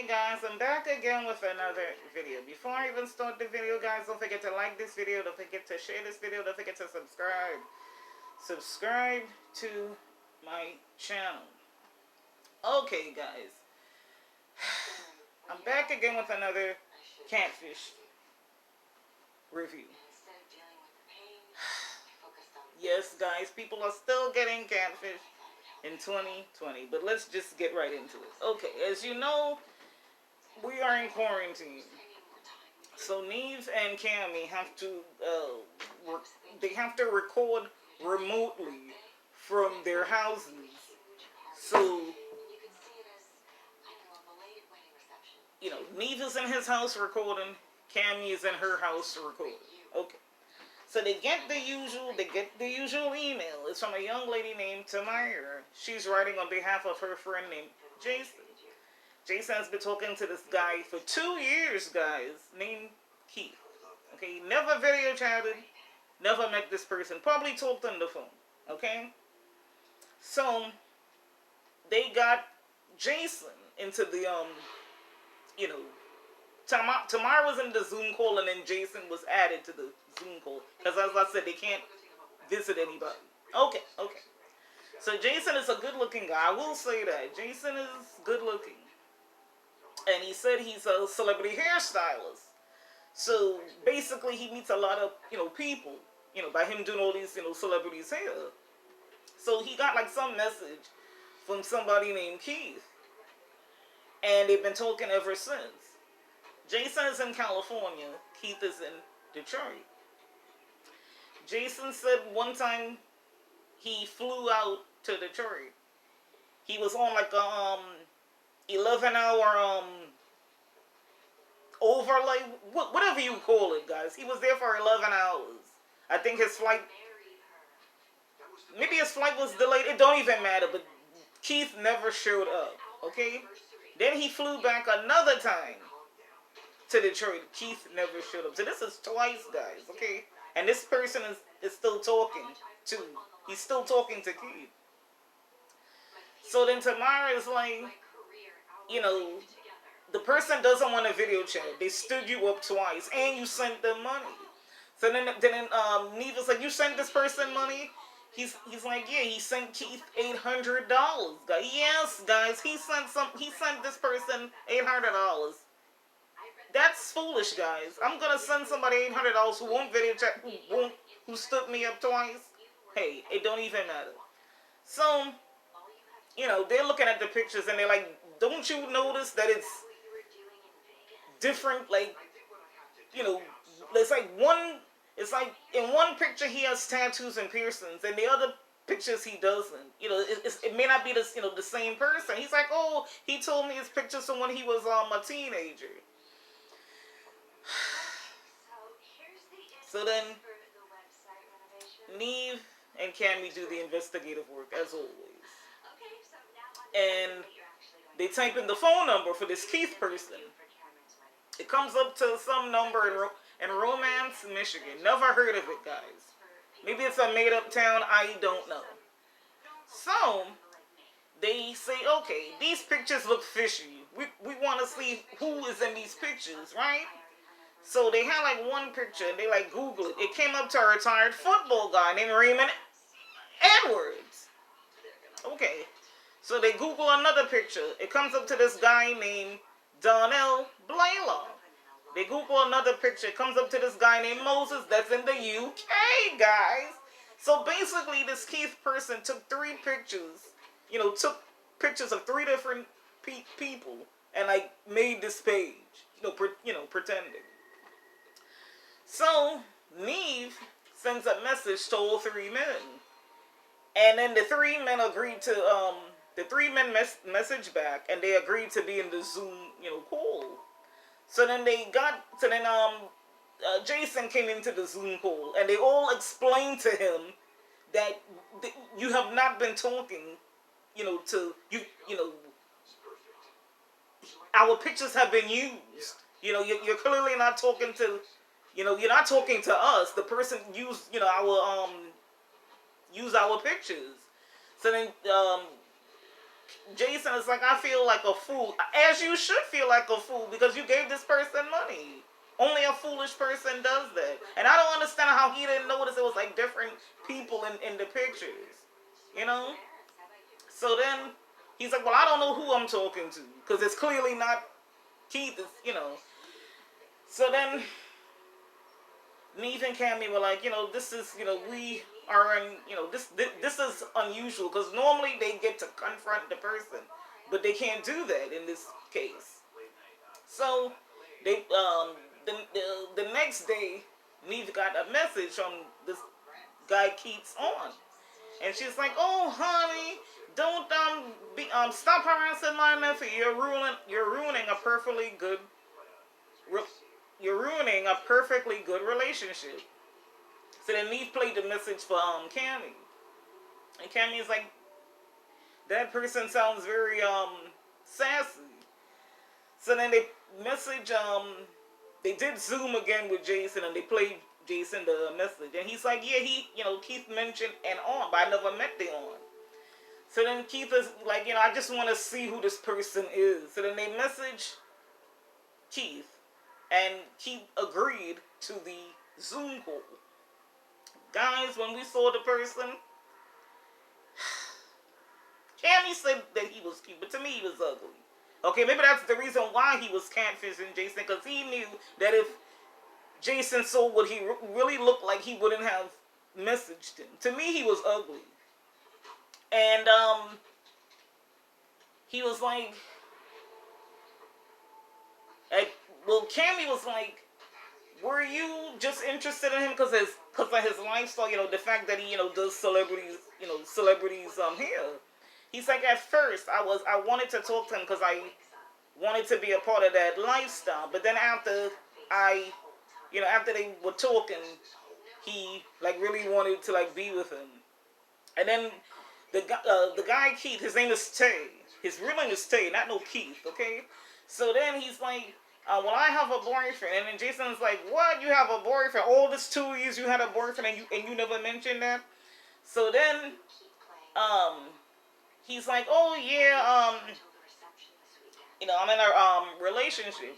Okay guys, I'm back again with another video. Before I even start the video, guys, don't forget to like this video, don't forget to share this video, don't forget to subscribe. Subscribe to my channel. Okay guys, I'm back again with another catfish review. Yes guys, people are still getting catfish in 2020, but let's just get right into it. Okay, as you know, we are in quarantine, so Neve and Cammy have to they have to record remotely from their houses. So Neve is in his house recording, Cammy is in her house recording. Okay. So they get the usual email. It's from a young lady named Tamara. She's writing on behalf of her friend named Jason. Jason has been talking to this guy for 2 years, guys, named Keith. Okay, never video chatted, never met this person, probably talked on the phone. Okay? So they got Jason into the Tamara was in the Zoom call, and then Jason was added to the Zoom call. Because as I said, they can't visit anybody. Okay. So Jason is a good-looking guy. I will say that. Jason is good-looking. And he said he's a celebrity hairstylist. So basically, he meets a lot of, people, by him doing all these, celebrities' hair. So he got, like, some message from somebody named Keith. And they've been talking ever since. Jason is in California. Keith is in Detroit. Jason said one time he flew out to Detroit. He was on like a 11-hour overlay, whatever you call it, guys. He was there for 11 hours. I think his flight, maybe his flight was delayed. It don't even matter. But Keith never showed up. Okay. Then he flew back another time to Detroit. Keith never showed up. So this is twice, guys, okay? And this person is still talking to, he's still talking to Keith. So then Tamara is like, the person doesn't want a video chat. They stood you up twice, and you sent them money. So then Neve is like, you sent this person money? He's like, yeah, he sent Keith $800. Yes, guys, he sent this person $800. That's foolish, guys. I'm gonna send somebody $800 who won't video chat, who stood me up twice. Hey, it don't even matter. So, they're looking at the pictures and they're like, don't you notice that it's different? Like, it's like in one picture he has tattoos and piercings, and the other pictures he doesn't. It may not be the same person. He's like, oh, he told me his pictures from when he was a teenager. So then Neve and Cammy do the investigative work as always. And they type in the phone number for this Keith person. It comes up to some number in Romance, Michigan. Never heard of it, guys. Maybe it's a made-up town. I don't know. So they say, okay, these pictures look fishy. We want to see who is in these pictures, right? So they had like one picture, and they like Google it. It came up to a retired football guy named Raymond Edwards. Okay. So they Google another picture. It comes up to this guy named Donnell Blaylock. They Google another picture. It comes up to this guy named Moses that's in the UK, guys. So basically, this Keith person took 3 pictures. Took pictures of 3 different people and like made this page. Pretending. So Neve sends a message to all 3 men, and then the 3 men agreed to message back, and they agreed to be in the Zoom call. So then Jason came into the Zoom call, and they all explained to him that you have not been talking, our pictures have been used. You're clearly not talking to, you're not talking to us. The person used, use our pictures. So then Jason is like, I feel like a fool. As you should feel like a fool because you gave this person money. Only a foolish person does that. And I don't understand how he didn't notice it was like different people in the pictures. You know? So then he's like, well, I don't know who I'm talking to because it's clearly not Keith. It's, you know. So then Neve and Cammy were like, this is, we are in, this is unusual because normally they get to confront the person, but they can't do that in this case. So they, the next day, Neve got a message from this guy Keith's on, and she's like, "Oh, honey, don't stop harassing my nephew. You're ruining a perfectly good." You're ruining a perfectly good relationship. So then Neve played the message for Cammy. And Cammy is like, that person sounds very sassy. So then they message they did Zoom again with Jason and they played Jason the message. And he's like, yeah, Keith mentioned an on, but I never met the on. So then Keith is like, I just want to see who this person is. So then they message Keith. And Keith agreed to the Zoom call. Guys, when we saw the person, Cammy said that he was cute, but to me he was ugly. Okay, maybe that's the reason why he was catfishing Jason, because he knew that if Jason saw what he really looked like, he wouldn't have messaged him. To me, he was ugly. And he was like, well, Cammy was like, were you just interested in him because of his lifestyle? The fact that he does celebrities here. He's like, at first I wanted to talk to him because I wanted to be a part of that lifestyle. But then after they were talking, he like really wanted to like be with him. And then the guy Keith, his name is Tay. His real name is Tay, not no Keith. Okay. So then he's like, well, I have a boyfriend. And then Jason's like, what? You have a boyfriend? All this 2 years you had a boyfriend and you never mentioned that? So then, he's like, oh yeah, I'm in a relationship.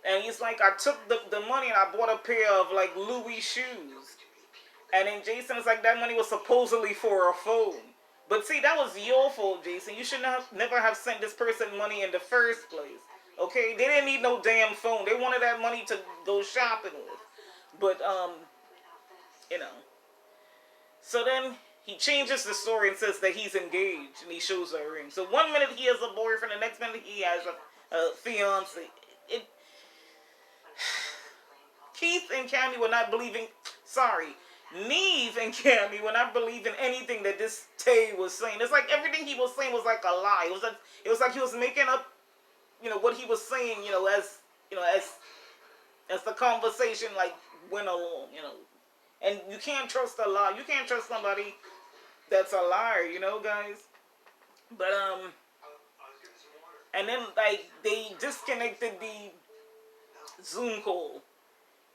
And he's like, I took the money and I bought a pair of like Louis shoes. And then Jason's like, that money was supposedly for a phone. But see, that was your fault, Jason. You should never have sent this person money in the first place. Okay, they didn't need no damn phone. They wanted that money to go shopping with. But So then he changes the story and says that he's engaged, and he shows her a ring. So 1 minute he has a boyfriend, the next minute he has a fiance. Keith and Cammy were not believing. Sorry, Neve and Cammy were not believing anything that this Tay was saying. It's like everything he was saying was like a lie. It was like he was making up, what he was saying, as the conversation like went along, And you can't trust a lie. You can't trust somebody that's a liar, guys. But and then like they disconnected the Zoom call,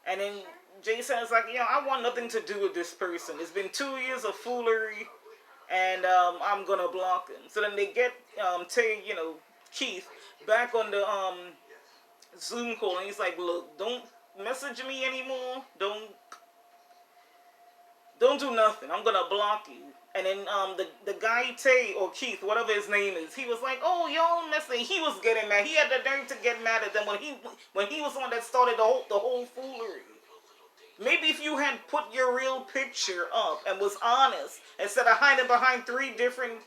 and then Jason is like, I want nothing to do with this person. It's been 2 years of foolery, and I'm gonna block him. So then they get Keith back on the Zoom call, and he's like, look, don't message me anymore. Don't do nothing. I'm gonna block you. And then the guy Tay or Keith, whatever his name is, he was like, oh, y'all messing. He was getting mad. He had the nerve to get mad at them when he was the one that started the whole foolery. Maybe if you had put your real picture up and was honest instead of hiding behind 3 different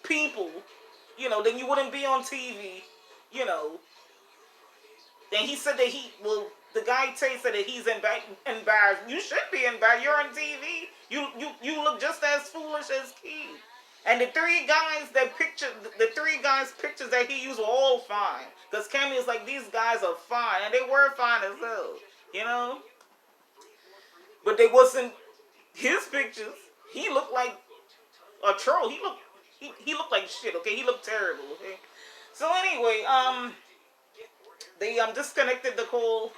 people, then you wouldn't be on TV, Then he said that the guy Tay said that he's embarrassed. You should be embarrassed. You're on TV. You look just as foolish as Keith. And the 3 guys pictures that he used were all fine. Because Cammy is like, these guys are fine. And they were fine as hell, But they wasn't his pictures. He looked like a troll. He looked like shit, okay? He looked terrible, okay? So anyway, they disconnected the call,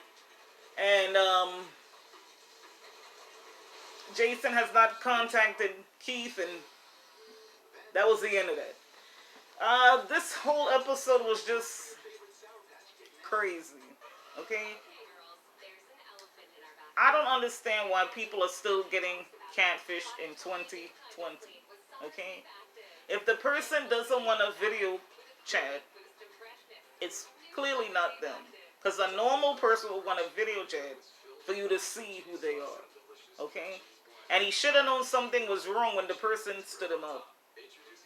and Jason has not contacted Keith, and that was the end of that. This whole episode was just crazy. Okay? I don't understand why people are still getting catfished in 2020. Okay? If the person doesn't want a video chat, it's clearly not them. Because a normal person would want a video chat for you to see who they are. Okay? And he should have known something was wrong when the person stood him up.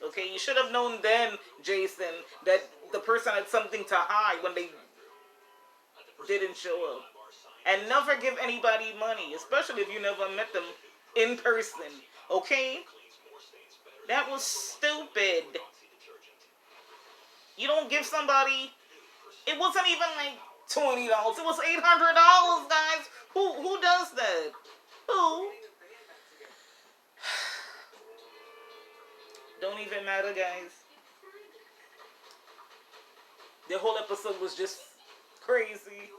Okay? You should have known then, Jason, that the person had something to hide when they didn't show up. And never give anybody money, especially if you never met them in person. Okay? That was stupid. You don't give somebody... It wasn't even like $20. It was $800, guys. Who does that? Who? Don't even matter, guys. The whole episode was just crazy.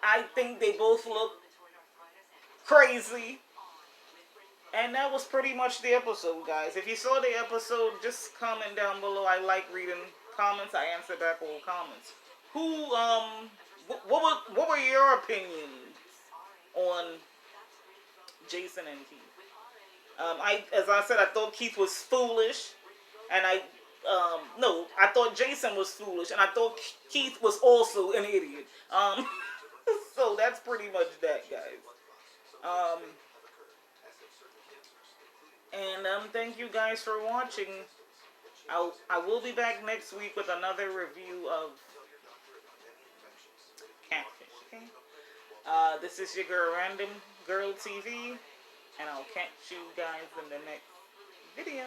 I think they both look crazy. And that was pretty much the episode, guys. If you saw the episode, just comment down below. I like reading comments. I answer back all comments. What were your opinions on Jason and Keith? As I said, I thought Keith was foolish, and I thought Jason was foolish, and I thought Keith was also an idiot. So that's pretty much that, guys. Thank you guys for watching. I will be back next week with another review of Catfish. Okay. This is your girl Random Girl TV, and I'll catch you guys in the next video.